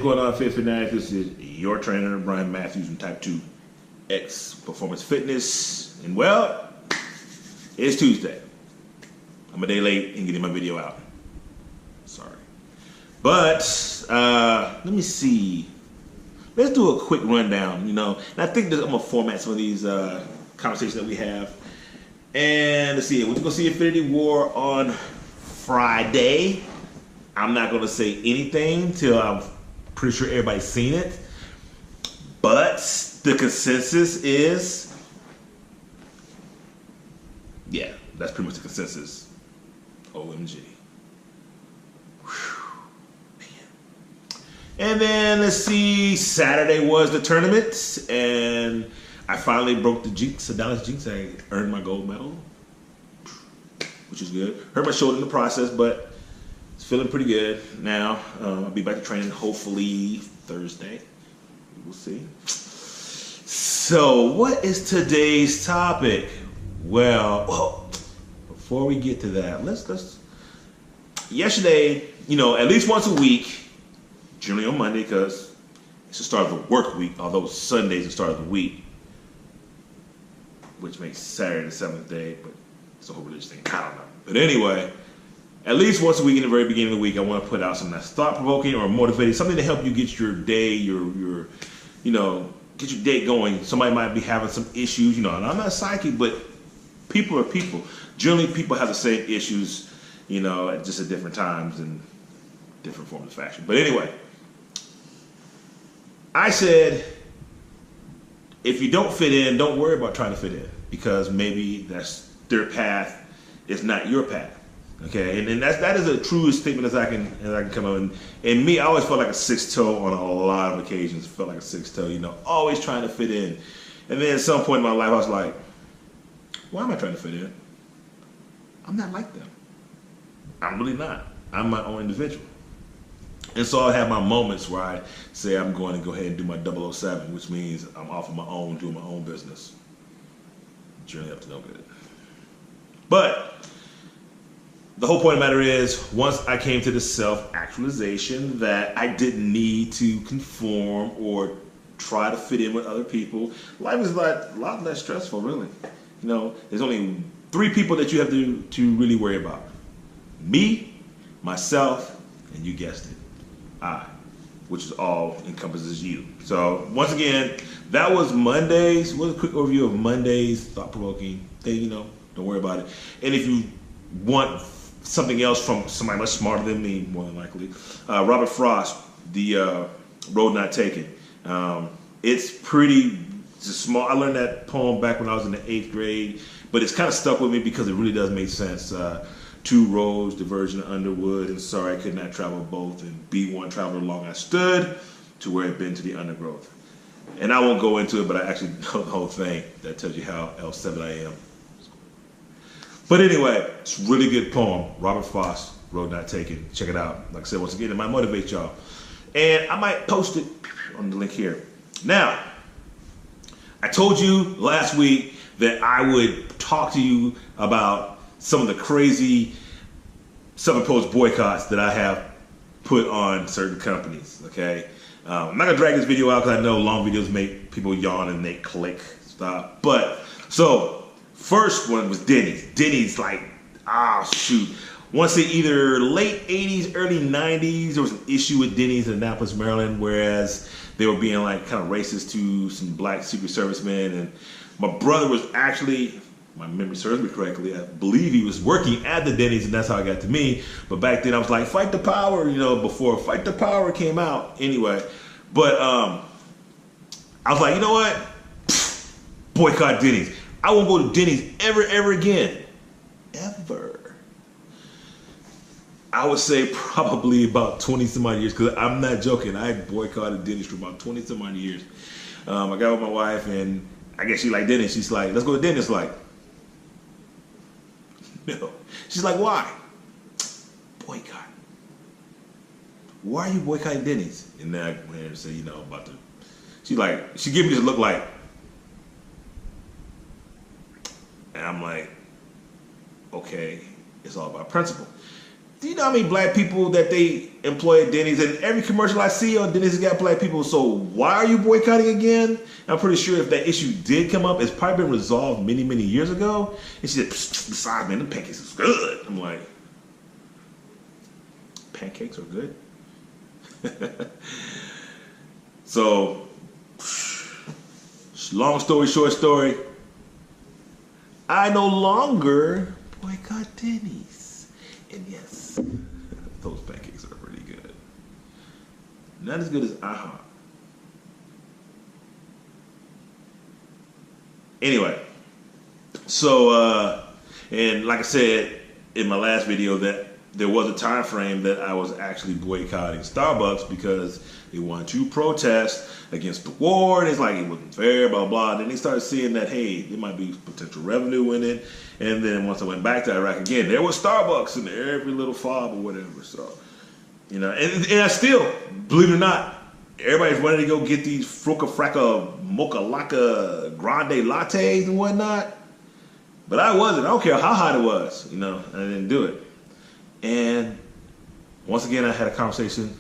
going on, Fit Fanatics? This is your trainer, Brian Matthews from Type 2 X Performance Fitness. And well, it's Tuesday. I'm a day late in getting my video out. Sorry. But, let me see. Let's do a quick rundown, and I think that I'm going to format some of these conversations that we have. And let's see, we're going to see Infinity War on Friday. I'm not going to say anything till I'm pretty sure everybody's seen it. But the consensus is, yeah, that's pretty much the consensus. OMG. Whew, man. And then let's see, Saturday was the tournament, and I finally broke the jinx, the Dallas jinx. I earned my gold medal, which is good. Hurt my shoulder in the process, but it's feeling pretty good now. I'll be back to training hopefully Thursday. We'll see. So, what is today's topic? Well, before we get to that, let's. Yesterday, at least once a week, generally on Monday, because it's the start of the work week. Although Sunday's the start of the week, which makes Saturday the seventh day, but it's a whole religious thing. I don't know. But anyway. At least once a week in the very beginning of the week, I want to put out something that's thought-provoking or motivating, something to help you get your day, get your day going. Somebody might be having some issues, and I'm not psychic, but people are people. Generally, people have the same issues, just at different times and different forms of fashion. But anyway, I said, if you don't fit in, don't worry about trying to fit in, because maybe that's their path, it's not your path. Okay, and that is a true statement as I can come up. And me, I always felt like a six toe on a lot of occasions. Felt like a six toe, always trying to fit in. And then at some point in my life, I was like, why am I trying to fit in? I'm not like them. I'm really not. I'm my own individual. And so I have my moments where I say I'm going to go ahead and do my 007, which means I'm off on my own, doing my own business. Journey up to no good. But the whole point of the matter is, once I came to the self-actualization that I didn't need to conform or try to fit in with other people, life is a lot less stressful, really. There's only 3 people that you have to really worry about. Me, myself, and you guessed it, I, which is all encompasses you. So once again, that was Monday's. What a quick overview of Monday's thought-provoking thing. Don't worry about it. And if you want something else from somebody much smarter than me, more than likely, Robert Frost, the Road Not Taken. It's pretty small. I learned that poem back when I was in the 8th grade, but it's kind of stuck with me because it really does make sense. 2 roads, diverging Underwood, and sorry I could not travel both, and B1 traveled along I stood to where it been to the undergrowth. And I won't go into it, but I actually know the whole thing. That tells you how L7 I am. But anyway, it's a really good poem. Robert Frost, Road Not Taken. Check it out. Like I said, once again, it might motivate y'all. And I might post it on the link here. Now, I told you last week that I would talk to you about some of the crazy self-imposed boycotts that I have put on certain companies, okay? I'm not going to drag this video out because I know long videos make people yawn and they click. Stop. But, so, first one was Denny's. Denny's, shoot. Once in either late 80s, early 90s, there was an issue with Denny's in Annapolis, Maryland, whereas they were being kind of racist to some black Secret Servicemen. And my brother was actually, if my memory serves me correctly, I believe he was working at the Denny's, and that's how I got to me. But back then I was like, fight the power, before Fight the Power came out. Anyway, but I was like, you know what? Boycott Denny's. I won't go to Denny's ever again. Ever. I would say probably about 20 some odd years, because I'm not joking. I boycotted Denny's for about 20 some odd years. I got with my wife, and I guess she liked Denny's. She's like, let's go to Denny's. No. She's like, why? Boycott. Why are you boycotting Denny's? And then I went ahead and said, about the. She gave me this look like, and I'm like, okay, it's all about principle. Do you know how many black people that they employ at Denny's? And every commercial I see on Denny's has got black people. So why are you boycotting again? I'm pretty sure if that issue did come up, it's probably been resolved many, many years ago. And she said, besides, man, the pancakes is good. I'm like, pancakes are good? So, long story, short story, I no longer boycott Denny's. And yes, those pancakes are pretty good. Not as good as IHOP. Anyway, so, and like I said in my last video, that there was a time frame that I was actually boycotting Starbucks because they wanted to protest against the war, and it's like it wasn't fair, blah, blah. Then they started seeing that, hey, there might be potential revenue in it. And then once I went back to Iraq again, there was Starbucks in every little fob or whatever. So, you know, and I still, believe it or not, everybody's wanting to go get these Fruca Fracca Mocha Laka Grande lattes and whatnot. But I wasn't. I don't care how hot it was, you know, I didn't do it. And once again, I had a conversation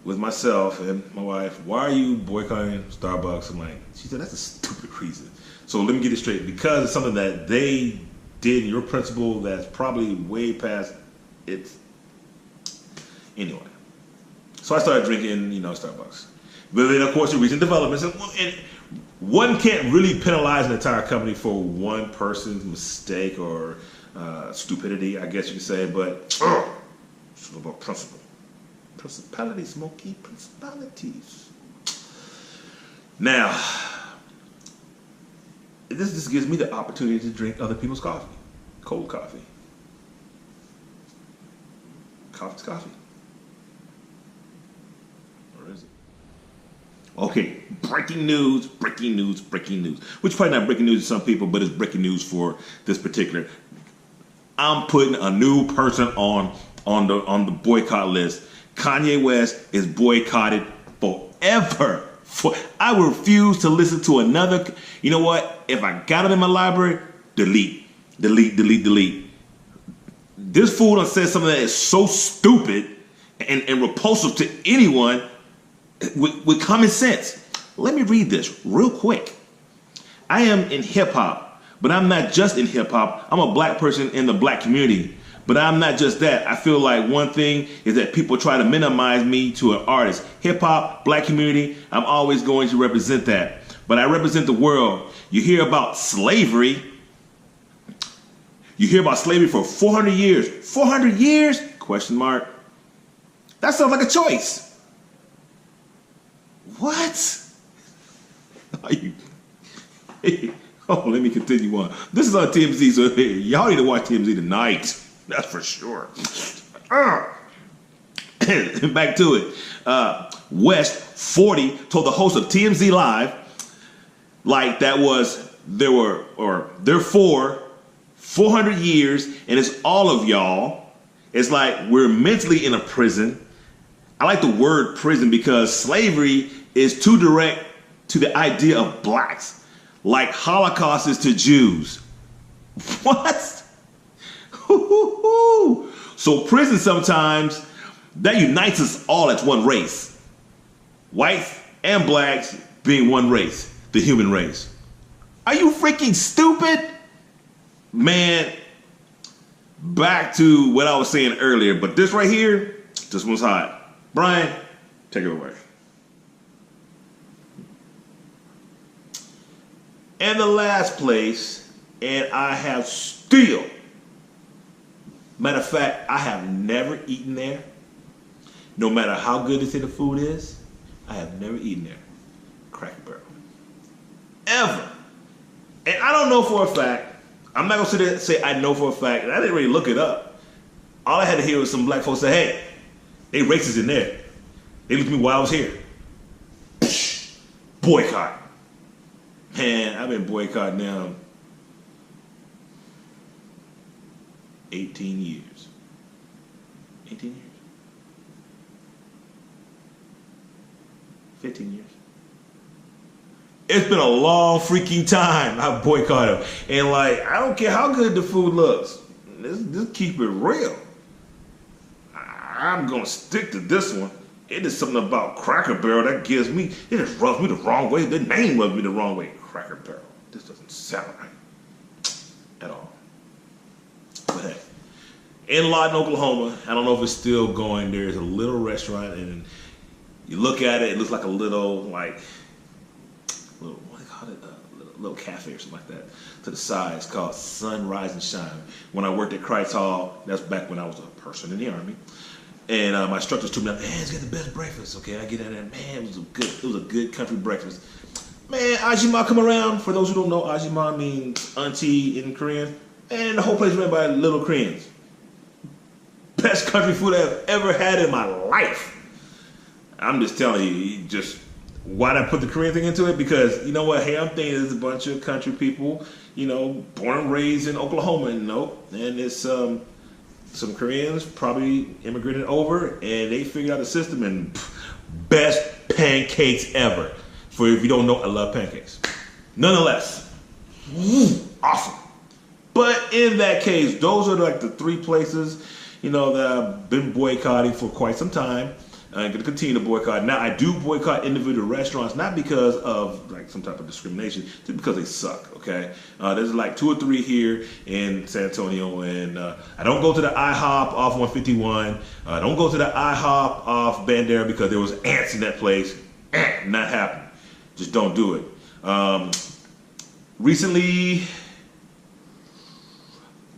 with myself and my wife. Why are you boycotting Starbucks? I'm like, she said, that's a stupid reason. So let me get it straight. Because it's something that they did in your principle that's probably way past its. Anyway. So I started drinking, you know, Starbucks. But then, of course, the recent developments. And one can't really penalize an entire company for one person's mistake or stupidity, I guess you could say. But it's about principle. Principalities, Smokey, principalities. Now, this just gives me the opportunity to drink other people's coffee. Cold coffee. Coffee's coffee. Or is it? Okay, breaking news, breaking news, breaking news. Which is probably not breaking news to some people, but it's breaking news for this particular. I'm putting a new person on the boycott list. Kanye West is boycotted forever. I refuse to listen to another. You know what? If I got it in my library, delete. This fool done said something that is so stupid and repulsive to anyone with common sense. Let me read this real quick. I am in hip hop, but I'm not just in hip hop. I'm a black person in the black community. But I'm not just that. I feel like one thing is that people try to minimize me to an artist. Hip hop, black community, I'm always going to represent that. But I represent the world. You hear about slavery. You hear about slavery for 400 years. 400 years? Question mark. That sounds like a choice. What? Are you? Oh, let me continue on. This is on TMZ, so hey, y'all need to watch TMZ tonight. That's for sure. Back to it. West 40 told the host of TMZ Live, like that was therefore 400 years, and it's all of y'all. It's like we're mentally in a prison. I like the word prison because slavery is too direct to the idea of blacks, like Holocaust is to Jews. What? So prison sometimes, that unites us all as one race. Whites and blacks being one race, the human race. Are you freaking stupid? Man, back to what I was saying earlier, but this right here, this one's hot. Brian, take it away. And the last place, and I have still, matter of fact, I have never eaten there. No matter how good they say the food is, I have never eaten there. Cracker Barrel. Ever. And I don't know for a fact. I'm not going to sit there and say I know for a fact. And I didn't really look it up. All I had to hear was some black folks say, hey, they racist in there. They looked at me while I was here. Psh, boycott. Man, I've been boycotting now 18 years. 18 years? 15 years. It's been a long freaking time I've boycotted. And like, I don't care how good the food looks. Just keep it real. I'm gonna stick to this one. It is something about Cracker Barrel that gives me, it just rubs me the wrong way. The name rubs me the wrong way. Cracker Barrel. This doesn't sound right at all. But hey, in Lawton, Oklahoma, I don't know if it's still going. There's a little restaurant, and you look at it, it looks like a little, what do they call it? Little cafe or something like that. To the side, it's called Sunrise and Shine. When I worked at Christ Hall, that's back when I was a person in the Army. And my instructors told me, man, it's got the best breakfast. Okay, I get in there, man, it was a good country breakfast. Man, Ajima come around. For those who don't know, Ajima means auntie in Korean. And the whole place ran by little Koreans. Best country food I've ever had in my life. I'm just telling you, why'd I put the Korean thing into it? Because, you know what, hey, I'm thinking there's a bunch of country people, born and raised in Oklahoma, and it's some Koreans probably immigrated over, and they figured out the system, and best pancakes ever. For if you don't know, I love pancakes. Nonetheless, awesome. But in that case, those are like the three places, that I've been boycotting for quite some time. I'm going to continue to boycott. Now, I do boycott individual restaurants, not because of some type of discrimination, just because they suck, okay? There's like 2 or 3 here in San Antonio, and I don't go to the IHOP off 151. I don't go to the IHOP off Bandera because there was ants in that place. Not happening. Just don't do it. Recently,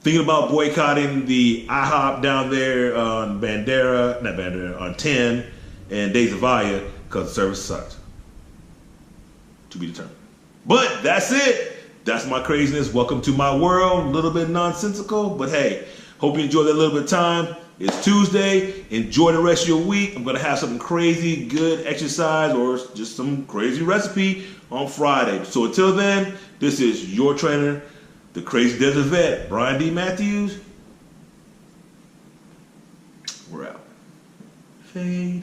thinking about boycotting the IHOP down there on on 10 and Days of Aya because the service sucked. To be determined. But that's it. That's my craziness. Welcome to my world. A little bit nonsensical, but hey, hope you enjoy that little bit of time. It's Tuesday. Enjoy the rest of your week. I'm going to have something crazy, good exercise, or just some crazy recipe on Friday. So until then, this is your trainer, the Crazy Desert Vet, Brian D. Matthews. We're out. Fade.